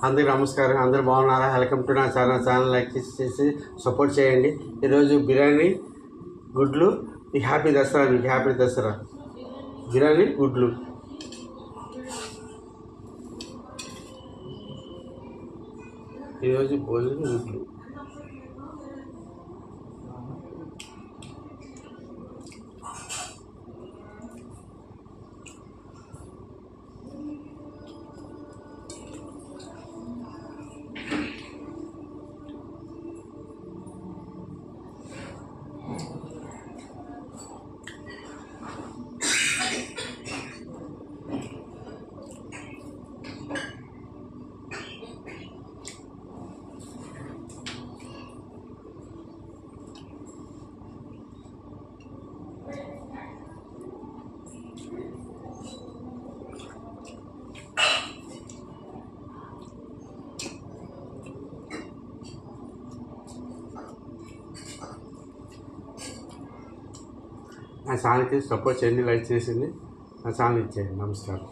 అందరికీ నమస్కారం. అందరూ బాగున్నారా? వెల్కమ్ టు నా ఛానల్ లైక్ చేసి సపోర్ట్ చేయండి. ఈరోజు బిర్యానీ గుడ్లు. హ్యాపీ దసరా, మీకు హ్యాపీ దసరా. బిర్యానీ గుడ్లు. ఈరోజు భోజనం గుడ్లు. నా ఛానల్కి సపోర్ట్ చేయండి, లైక్ చేసింది నా ఛానల్ ఇచ్చేయండి. నమస్కారం.